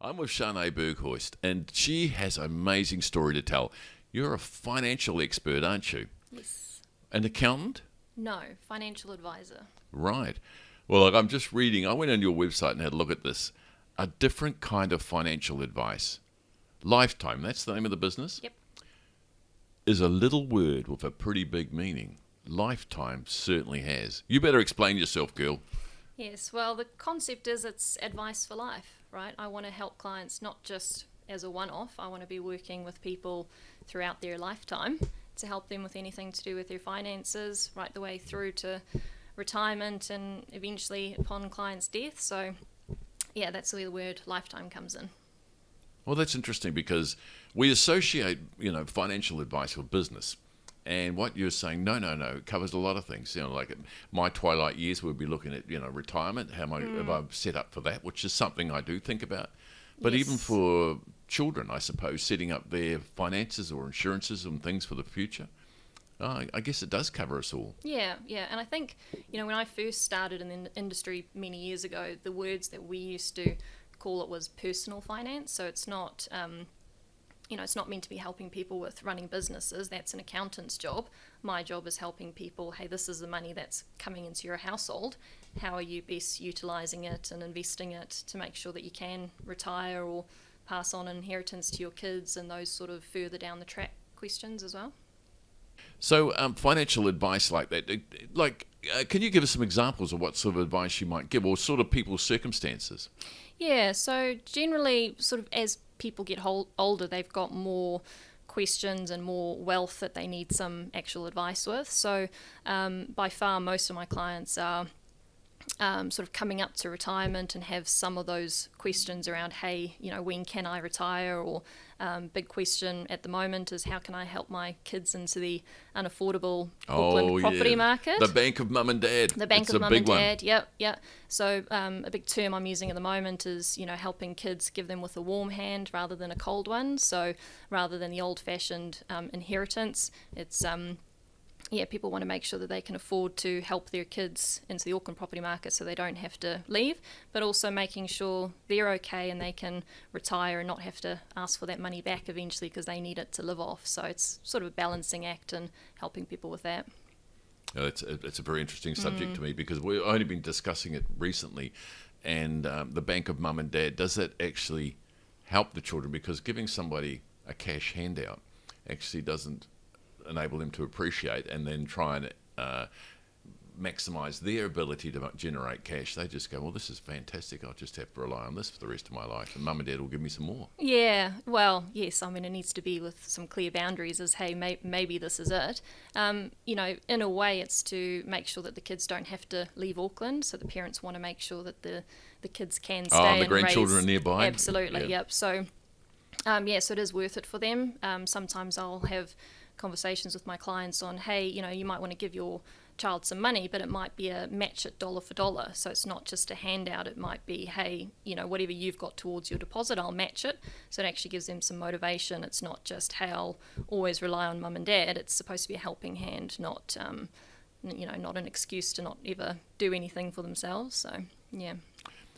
I'm with Chane and she has an amazing story to tell. You're a financial expert, aren't you? Yes. An accountant? No, financial advisor. Right. Well, look, I'm just reading. I went on your website and had a look at this. A different kind of financial advice. Lifetime, that's the name of the business? Yep. Is a little word with a pretty big meaning. Lifetime certainly has. You better explain yourself, girl. Yes, well, the concept is it's advice for life, right? I want to help clients not just as a one-off. I want to be working with people throughout their lifetime to help them with anything to do with their finances, right the way through to retirement and eventually upon client's death. So, yeah, that's where the word lifetime comes in. Well, that's interesting because we associate, financial advice with business. And what you're saying, no, it covers a lot of things. Like my twilight years, we'll be looking at, retirement. How am I set up for that? Which is something I do think about. But Yes. even for children, I suppose, setting up their finances or insurances and things for the future. I guess it does cover us all. Yeah. And I think, when I first started in the industry many years ago, the words that we used to call it was personal finance. So it's not, it's not meant to be helping people with running businesses. That's an accountant's job. My job is helping people, hey, this is the money that's coming into your household. How are you best utilising it and investing it to make sure that you can retire or pass on inheritance to your kids and those sort of further down the track questions as well? So financial advice like that, can you give us some examples of what sort of advice you might give or sort of people's circumstances? Yeah, so generally, sort of as people get older, they've got more questions and more wealth that they need some actual advice with. So by far, most of my clients are sort of coming up to retirement and have some of those questions around, hey, when can I retire? Or big question at the moment is how can I help my kids into the unaffordable Auckland property market? The bank of mum and dad. The bank it's of a mum big and one. dad, yep. So a big term I'm using at the moment is, helping kids, give them with a warm hand rather than a cold one. So rather than the old-fashioned inheritance, it's people want to make sure that they can afford to help their kids into the Auckland property market so they don't have to leave, but also making sure they're okay and they can retire and not have to ask for that money back eventually because they need it to live off. So it's sort of a balancing act and helping people with that. It's a very interesting subject to me because we've only been discussing it recently, and the bank of mum and dad, does that actually help the children? Because giving somebody a cash handout actually doesn't enable them to appreciate and then try and maximise their ability to generate cash. They just go, well, this is fantastic. I'll just have to rely on this for the rest of my life, and mum and dad will give me some more. Yeah, well, yes, it needs to be with some clear boundaries as, hey, maybe this is it. In a way, it's to make sure that the kids don't have to leave Auckland, so the parents want to make sure that the kids can stay and the grandchildren raise. are nearby? Absolutely, yep. So, so it is worth it for them. Sometimes I'll have conversations with my clients on, hey, you might want to give your child some money, but it might be a match it dollar for dollar. So it's not just a handout. It might be, hey, whatever you've got towards your deposit, I'll match it. So it actually gives them some motivation. It's not just, hey, I'll always rely on mum and dad. It's supposed to be a helping hand, not, not an excuse to not ever do anything for themselves. So, yeah.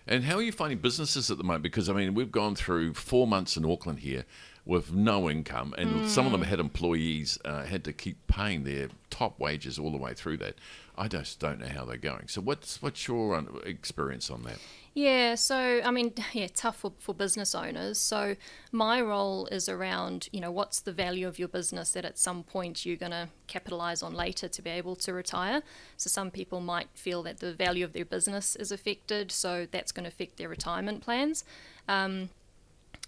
And how are you finding businesses at the moment? Because, we've gone through 4 months in Auckland here with no income, and some of them had employees, had to keep paying their top wages all the way through that. I just don't know how they're going. So what's your experience on that? Yeah, so, tough for business owners. So my role is around, what's the value of your business that at some point you're going to capitalise on later to be able to retire. So some people might feel that the value of their business is affected, so that's going to affect their retirement plans.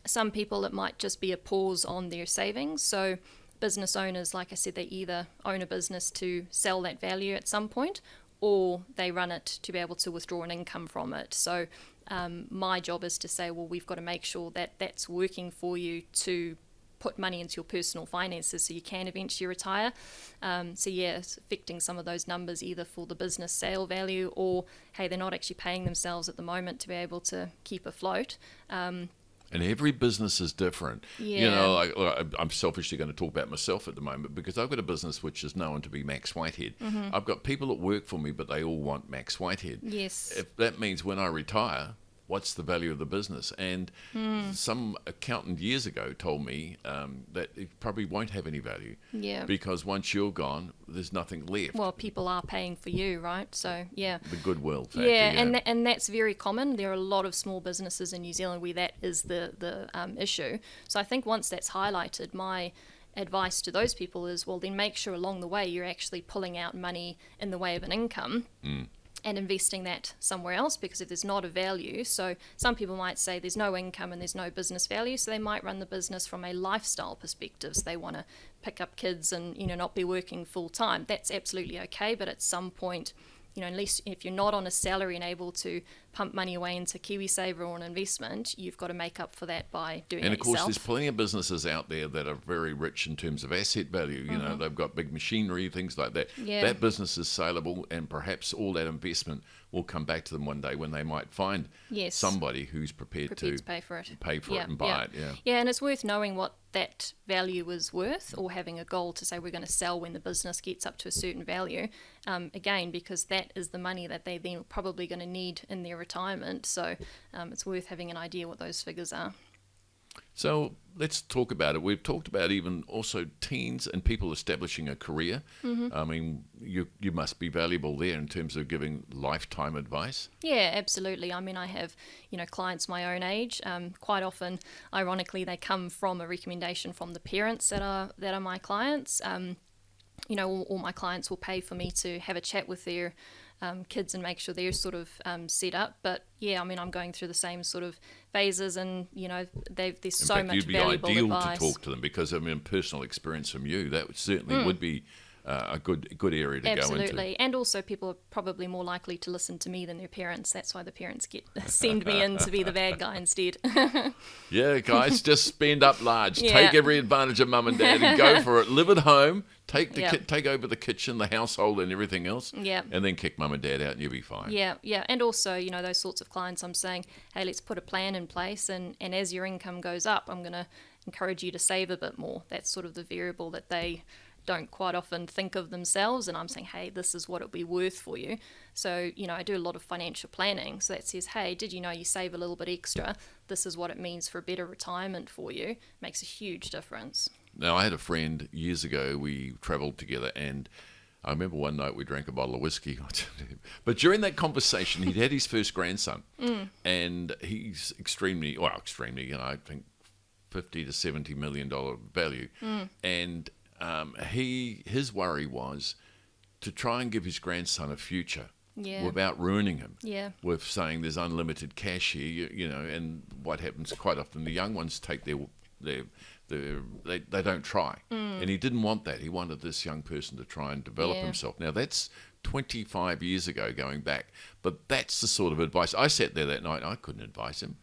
Some people, it might just be a pause on their savings. So business owners, like I said, they either own a business to sell that value at some point, or they run it to be able to withdraw an income from it. So my job is to say, well, we've got to make sure that that's working for you to put money into your personal finances so you can eventually retire. It's affecting some of those numbers either for the business sale value or, hey, they're not actually paying themselves at the moment to be able to keep afloat. And every business is different. Yeah. I'm selfishly going to talk about myself at the moment because I've got a business which is known to be Max Whitehead. I've got people that work for me, but they all want Max Whitehead. Yes. If that means when I retire, what's the value of the business. And some accountant years ago told me that it probably won't have any value. Yeah. Because once you're gone, there's nothing left. Well, people are paying for you, right? So, yeah. The goodwill factor. Yeah, and that's very common. There are a lot of small businesses in New Zealand where that is the issue. So I think once that's highlighted, my advice to those people is, well, then make sure along the way you're actually pulling out money in the way of an income. And investing that somewhere else, because if there's not a value, so some people might say there's no income and there's no business value, so they might run the business from a lifestyle perspective. So they want to pick up kids and not be working full time. That's absolutely okay, but at some point, at least if you're not on a salary and able to pump money away into KiwiSaver or an investment, you've got to make up for that by doing it yourself. And of course, there's plenty of businesses out there that are very rich in terms of asset value. They've got big machinery, things like that. Yeah. That business is saleable, and perhaps all that investment will come back to them one day when they might find somebody who's prepared to pay for it, and buy it. Yeah, and it's worth knowing what that value is worth, or having a goal to say we're going to sell when the business gets up to a certain value. Again, because that is the money that they then probably going to need in their retirement. So it's worth having an idea what those figures are. So let's talk about it. We've talked about even also teens and people establishing a career. I mean, you must be valuable there in terms of giving lifetime advice. Yeah, absolutely. I mean, I have, clients my own age. Quite often, ironically, they come from a recommendation from the parents that are my clients. All my clients will pay for me to have a chat with their kids and make sure they're sort of set up. But yeah, I mean, I'm going through the same sort of phases, and there's so much valuable advice. You'd be ideal to talk to them, because I mean, personal experience from you, that certainly would be a good area to go into. Absolutely, and also people are probably more likely to listen to me than their parents. That's why the parents send me in to be the bad guy instead. Yeah, guys, just spend up large. Yeah. Take every advantage of mum and dad and go for it. Live at home. Take over the kitchen, the household, and everything else. Yeah. And then kick mum and dad out, and you'll be fine. Yeah, yeah. And also, those sorts of clients, I'm saying, hey, let's put a plan in place, and as your income goes up, I'm going to encourage you to save a bit more. That's sort of the variable that they don't quite often think of themselves, and I'm saying, hey, this is what it'll be worth for you. So, I do a lot of financial planning. So that says, hey, did you know you save a little bit extra? This is what it means for a better retirement for you. Makes a huge difference. Now, I had a friend years ago, we travelled together, and I remember one night we drank a bottle of whiskey. But during that conversation, he'd had his first grandson, and he's extremely, I think $50 to $70 million value. And his worry was to try and give his grandson a future without ruining him. Yeah. With saying there's unlimited cash here, and what happens quite often, the young ones take they don't try. And he didn't want that. He wanted this young person to try and develop himself. Now that's 25 years ago going back, but that's the sort of advice. I sat there that night, I couldn't advise him.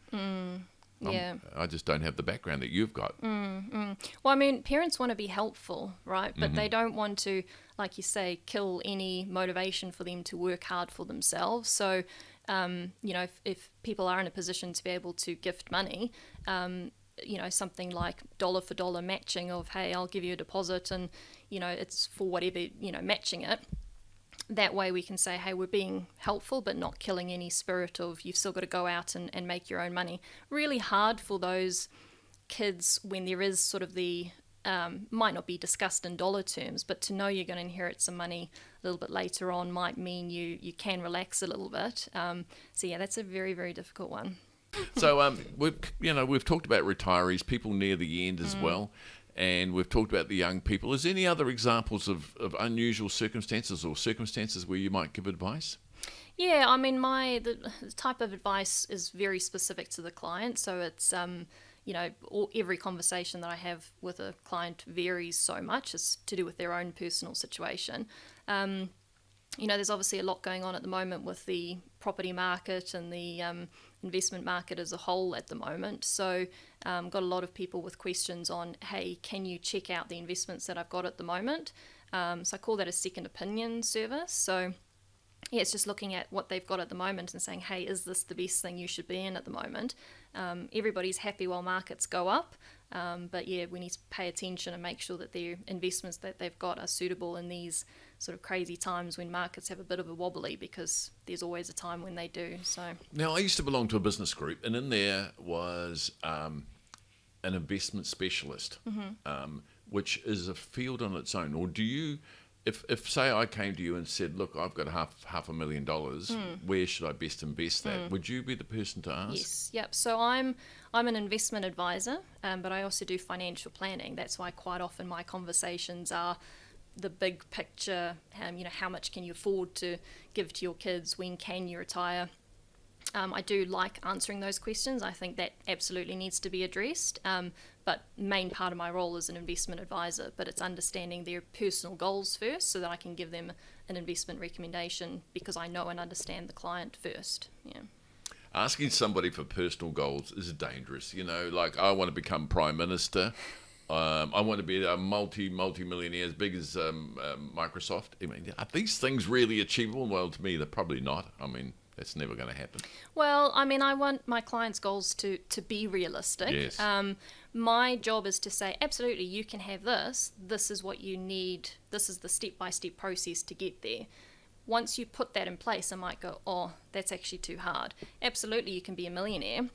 Yeah. I just don't have the background that you've got. Well, I mean, parents want to be helpful, right? But they don't want to, like you say, kill any motivation for them to work hard for themselves. So, if people are in a position to be able to gift money, something like dollar for dollar matching of, hey, I'll give you a deposit and, it's for whatever, matching it. That way we can say, hey, we're being helpful but not killing any spirit of you've still got to go out and make your own money. Really hard for those kids when there is sort of the, might not be discussed in dollar terms, but to know you're going to inherit some money a little bit later on might mean you can relax a little bit. So yeah, that's a very, very difficult one. So we've talked about retirees, people near the end as well. And we've talked about the young people. Is there any other examples of unusual circumstances or circumstances where you might give advice? Yeah, I mean, the type of advice is very specific to the client. So it's, every conversation that I have with a client varies so much. It's to do with their own personal situation. There's obviously a lot going on at the moment with the property market and the investment market as a whole at the moment. So got a lot of people with questions on, hey, can you check out the investments that I've got at the moment? So I call that a second opinion service. So yeah, it's just looking at what they've got at the moment and saying, hey, is this the best thing you should be in at the moment? Everybody's happy while markets go up. But yeah, we need to pay attention and make sure that their investments that they've got are suitable in these sort of crazy times when markets have a bit of a wobbly, because there's always a time when they do. So Now, I used to belong to a business group, and in there was an investment specialist, which is a field on its own. Or do you, if say I came to you and said, look, I've got half $1,000,000, where should I best invest that? Would you be the person to ask? yes, yep. So I'm an investment advisor, but I also do financial planning. That's why quite often my conversations are the big picture. How much can you afford to give to your kids? When can you retire? I do like answering those questions. I think that absolutely needs to be addressed. But main part of my role is an investment advisor, but it's understanding their personal goals first so that I can give them an investment recommendation, because I know and understand the client first. Yeah. Asking somebody for personal goals is dangerous. Like, I want to become Prime Minister. I want to be a multi-millionaire as big as Microsoft. I mean, are these things really achievable? Well, to me, they're probably not. I mean, that's never going to happen. Well, I mean, I want my clients' goals to be realistic. Yes. My job is to say, absolutely, you can have this. This is what you need. This is the step-by-step process to get there. Once you put that in place, I might go, oh, that's actually too hard. Absolutely, you can be a millionaire,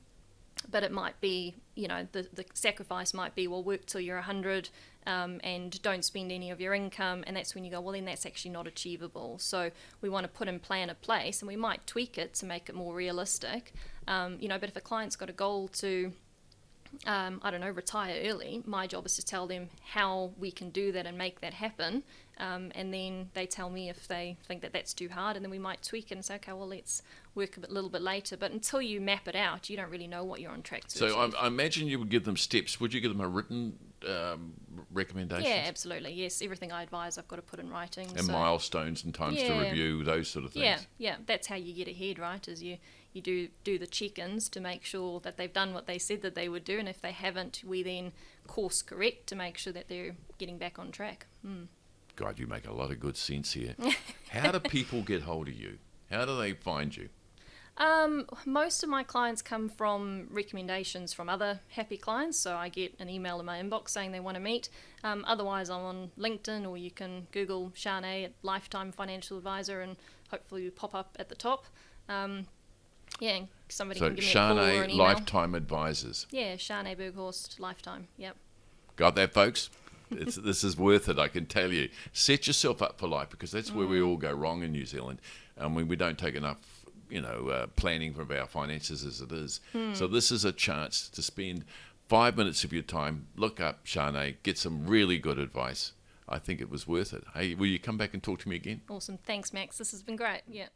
but it might be, the sacrifice might be, well, work till you're 100 and don't spend any of your income. And that's when you go, well, then that's actually not achievable. So we want to put in plan a place, and we might tweak it to make it more realistic. But if a client's got a goal to, retire early, my job is to tell them how we can do that and make that happen. And then they tell me if they think that that's too hard, and then we might tweak it and say, okay, well, let's work a little bit later. But until you map it out, you don't really know what you're on track to So achieve. I imagine you would give them steps. Would you give them a written recommendation? Yeah, absolutely. Yes, everything I advise, I've got to put in writing. And milestones and times to review, those sort of things. Yeah. That's how you get ahead, right? Is you do the check-ins to make sure that they've done what they said that they would do, and if they haven't, we then course correct to make sure that they're getting back on track. God, you make a lot of good sense here. How do people get hold of you? How do they find you? Most of my clients come from recommendations from other happy clients, so I get an email in my inbox saying they want to meet. Otherwise, I'm on LinkedIn, or you can Google Chane at Lifetime Financial Advisor, and hopefully you pop up at the top. Somebody can give me a call or an Chane email. Lifetime Advisors. Yeah, Chane Berghorst Lifetime. Yep. Got that, folks? This is worth it, I can tell you. Set yourself up for life, because that's where we all go wrong in New Zealand. We don't take enough, planning for our finances as it is. So this is a chance to spend 5 minutes of your time, look up Chane, get some really good advice. I think it was worth it. Hey, will you come back and talk to me again? Awesome. Thanks, Max. This has been great. Yeah.